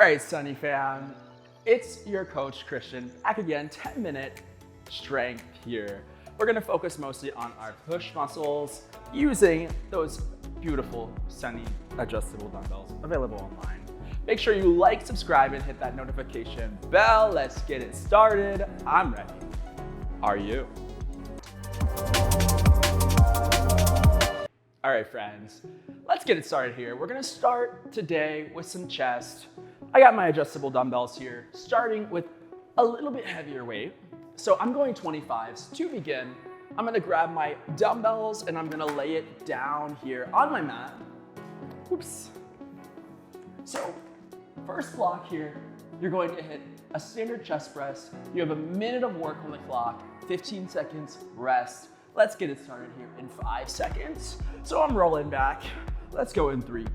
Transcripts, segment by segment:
right, Sunny fam, it's your coach Christian, back again, 10-minute strength here. We're gonna focus mostly on our push muscles using those beautiful Sunny adjustable dumbbells available online. Make sure you like, subscribe, and hit that notification bell. Let's get it started. I'm ready. Are you? All right, friends, let's get it started here. We're gonna start today with some chest. I got my adjustable dumbbells here, starting with a little bit heavier weight. So I'm going 25s. To begin, I'm gonna grab my dumbbells and I'm gonna lay it down here on my mat. Oops. So first block here, you're going to hit a standard chest press. You have a minute of work on the clock, 15 seconds rest. Let's get it started here in 5 seconds. So I'm rolling back. Let's go in 3,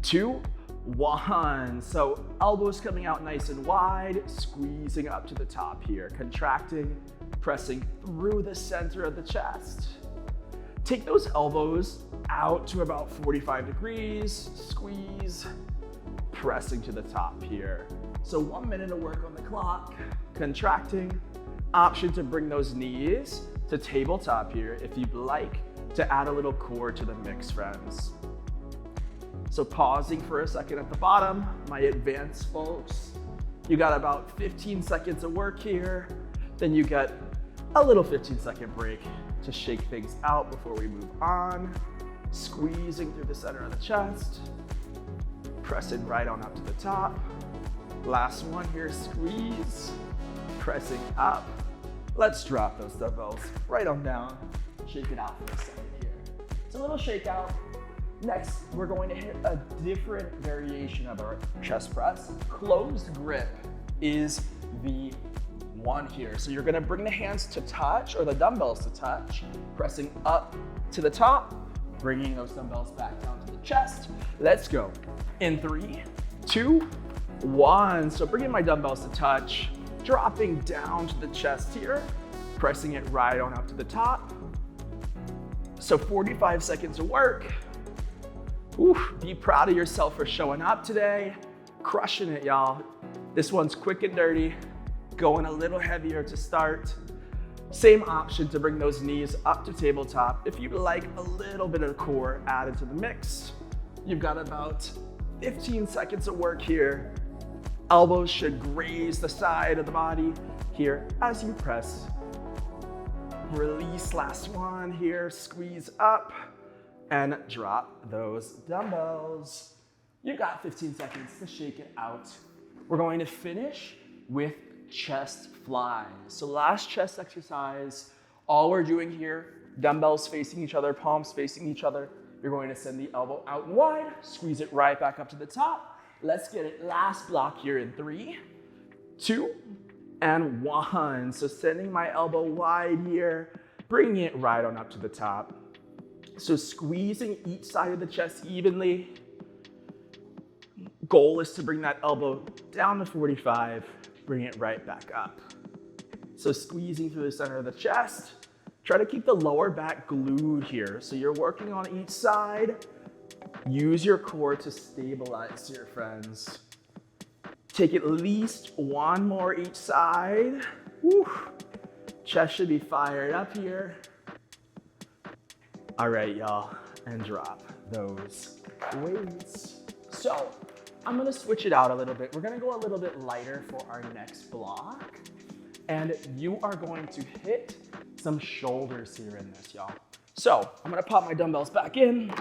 2, 1. So elbows coming out nice and wide, squeezing up to the top here, contracting, pressing through the center of the chest. Take those elbows out to about 45 degrees, squeeze, pressing to the top here. So 1 minute of work on the clock, contracting. Option to bring those knees to tabletop here if you'd like to add a little core to the mix, friends. So pausing for a second at the bottom, my advanced folks, you got about 15 seconds of work here, then you get a little 15-second break to shake things out before we move on. Squeezing through the center of the chest, pressing right on up to the top. Last one here, squeeze, pressing up. Let's drop those dumbbells right on down, shake it out for a second here. It's a little shakeout. Next, we're going to hit a different variation of our chest press. Closed grip is the one here. So you're gonna bring the hands to touch, or the dumbbells to touch, pressing up to the top, bringing those dumbbells back down to the chest. Let's go. In 3, 2, 1. So bringing my dumbbells to touch, dropping down to the chest here, pressing it right on up to the top. So 45 seconds of work. Oof, be proud of yourself for showing up today. Crushing it, y'all. This one's quick and dirty, going a little heavier to start. Same option to bring those knees up to tabletop. If you'd like a little bit of core added to the mix, you've got about 15 seconds of work here. Elbows should graze the side of the body here as you press. Release, last one here, squeeze up and drop those dumbbells. You got 15 seconds to shake it out. We're going to finish with chest flies. So last chest exercise, all we're doing here, dumbbells facing each other, palms facing each other. You're going to send the elbow out and wide, squeeze it right back up to the top. Let's get it. Last block here in 3, 2, and 1. So sending my elbow wide here, bringing it right on up to the top. So squeezing each side of the chest evenly. Goal is to bring that elbow down to 45, bring it right back up. So squeezing through the center of the chest. Try to keep the lower back glued here. So you're working on each side. Use your core to stabilize here, friends. Take at least one more each side. Woo. Chest should be fired up here. All right, y'all, and drop those weights. So I'm gonna switch it out a little bit. We're gonna go a little bit lighter for our next block. And you are going to hit some shoulders here in this, y'all. So I'm gonna pop my dumbbells back in.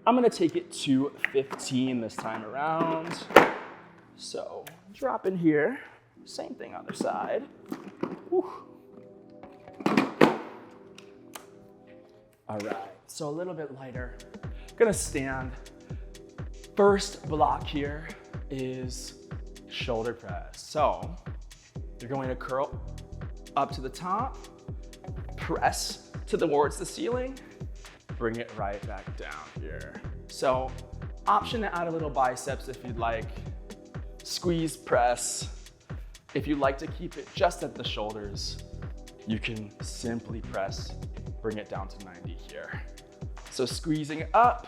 I'm gonna take it to 15 this time around. So drop in here, same thing other side. Whew. All right, so a little bit lighter. Gonna stand. First block here is shoulder press. So you're going to curl up to the top, press towards the ceiling, bring it right back down here. So option to add a little biceps if you'd like. Squeeze press. If you'd like to keep it just at the shoulders, you can simply press, bring it down to 90 here. So squeezing up,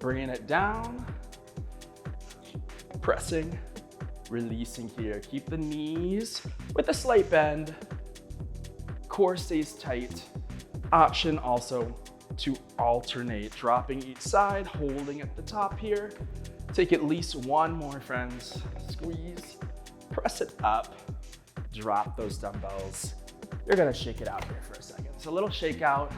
bringing it down, pressing, Releasing here. Keep the knees with a slight bend. Core stays tight. Option also to alternate, dropping each side, holding at the top here. Take at least one more, friends. Squeeze, press it up, drop those dumbbells. You're gonna shake it out here for a second. So a little shake out.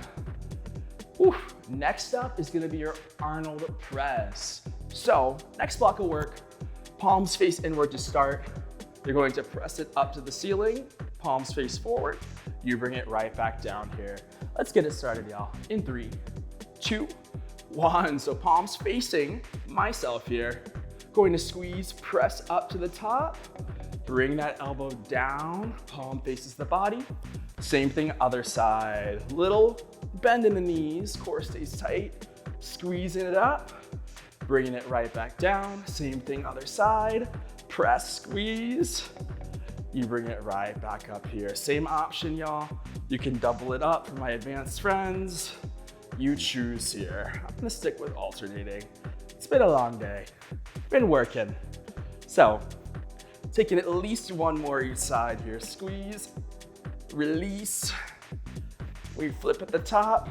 Whew. Next up is gonna be your Arnold Press. So next block of work, palms face inward to start. You're going to press it up to the ceiling, palms face forward. You bring it right back down here. Let's get it started, y'all. In 3, 2, 1. So palms facing myself here. Going to squeeze, press up to the top. Bring that elbow down, palm faces the body. Same thing, other side. Little bend in the knees, core stays tight. Squeezing it up, bringing it right back down. Same thing, other side. Press, squeeze. You bring it right back up here. Same option, y'all. You can double it up for my advanced friends. You choose here. I'm gonna stick with alternating. It's been a long day. Been working. So, taking at least one more each side here. Squeeze, release. We flip at the top,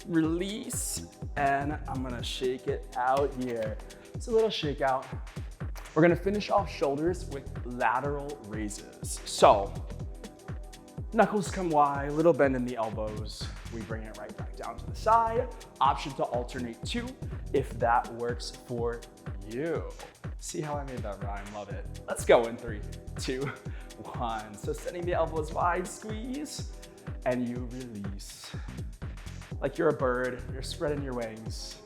release, and I'm gonna shake it out here. It's a little shake out. We're gonna finish off shoulders with lateral raises. So, knuckles come wide, little bend in the elbows. We bring it right back down to the side. Option to alternate too, if that works for you. See how I made that rhyme, love it. Let's go in 3, 2, 1. So sending the elbows wide, squeeze, and you release. Like you're a bird, you're spreading your wings,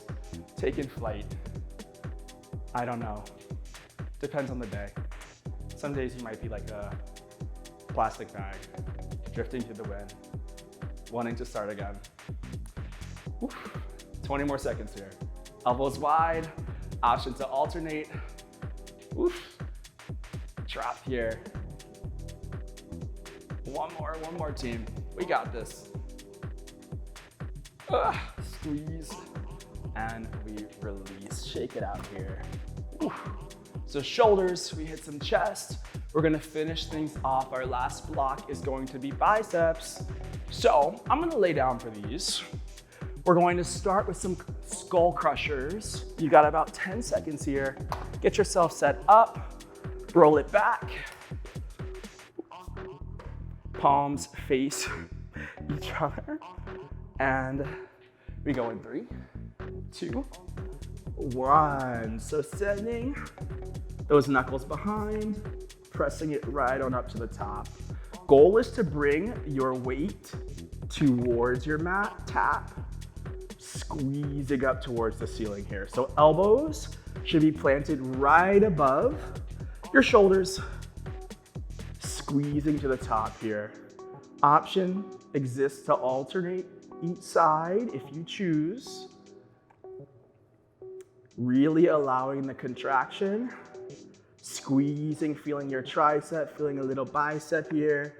taking flight. I don't know, depends on the day. Some days you might be like a plastic bag, drifting through the wind, wanting to start again. Whew. 20 more seconds here. Elbows wide, option to alternate. Oof. Drop here. One more team. We got this. Squeeze, and we release. Shake it out here. Oof. So shoulders, we hit some chest. We're gonna finish things off. Our last block is going to be biceps. So I'm gonna lay down for these. We're going to start with some skull crushers. You got about 10 seconds here. Get yourself set up, roll it back. Palms face each other. And we go in 3, 2, 1. So sending those knuckles behind, pressing it right on up to the top. Goal is to bring your weight towards your mat, tap, squeezing up towards the ceiling here. So elbows should be planted right above your shoulders, squeezing to the top here. Option exists to alternate each side if you choose. Really allowing the contraction, squeezing, feeling your tricep, feeling a little bicep here.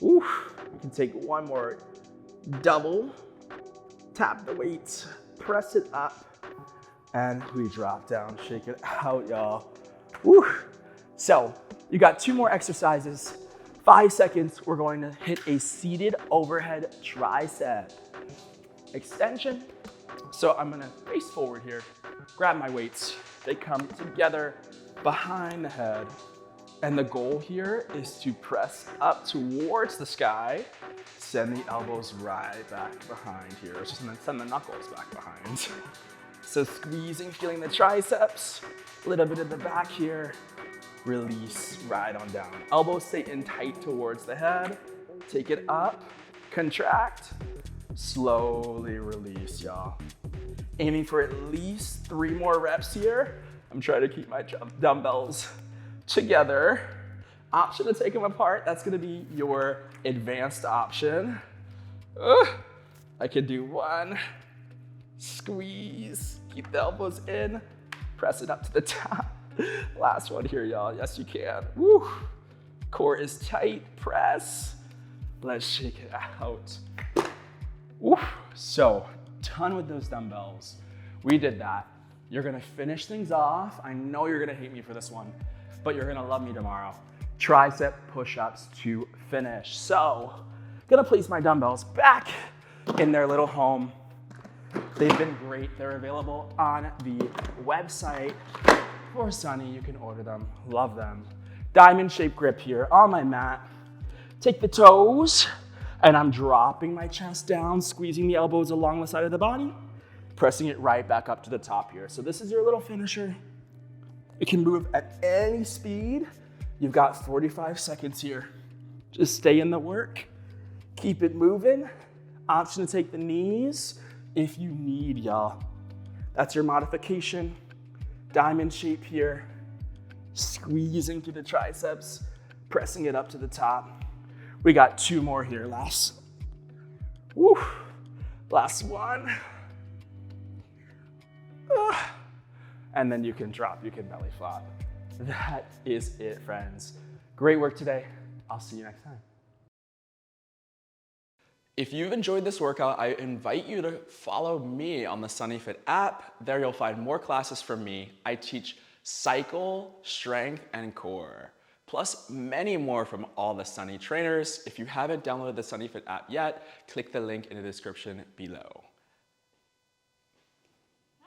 Oof. You can take one more double, tap the weights, press it up, and we drop down, shake it out, y'all. Woo. So you got 2 more exercises. 5 seconds, we're going to hit a seated overhead tricep extension. So I'm gonna face forward here, grab my weights. They come together behind the head. And the goal here is to press up towards the sky, send the elbows right back behind here. Just send the knuckles back behind. So squeezing, feeling the triceps, a little bit at the back here. Release right on down. Elbows stay in tight towards the head. Take it up, contract, slowly release, y'all. Aiming for at least 3 more reps here. I'm trying to keep my dumbbells together. Option to take them apart, that's gonna be your advanced option. I can do 1, squeeze, keep the elbows in, press it up to the top. Last one here, y'all. Yes, you can. Woo. Core is tight, press. Let's shake it out. Woo. So, done with those dumbbells. We did that. You're gonna finish things off. I know you're gonna hate me for this one, but you're gonna love me tomorrow. Tricep push-ups to finish. So, gonna place my dumbbells back in their little home. They've been great. They're available on the website for Sunny. You can order them, love them. Diamond shaped grip here on my mat. Take the toes, and I'm dropping my chest down, squeezing the elbows along the side of the body, pressing it right back up to the top here. So this is your little finisher. It can move at any speed. You've got 45 seconds here. Just stay in the work. Keep it moving. Option to take the knees if you need, y'all. That's your modification. Diamond shape here. Squeezing through the triceps, pressing it up to the top. We got 2 more here. Last one. And then you can drop, you can belly flop. That is it, friends. Great work today. I'll see you next time. If you've enjoyed this workout, I invite you to follow me on the SunnyFit app. There you'll find more classes from me. I teach cycle, strength, and core, plus many more from all the Sunny trainers. If you haven't downloaded the SunnyFit app yet, click the link in the description below.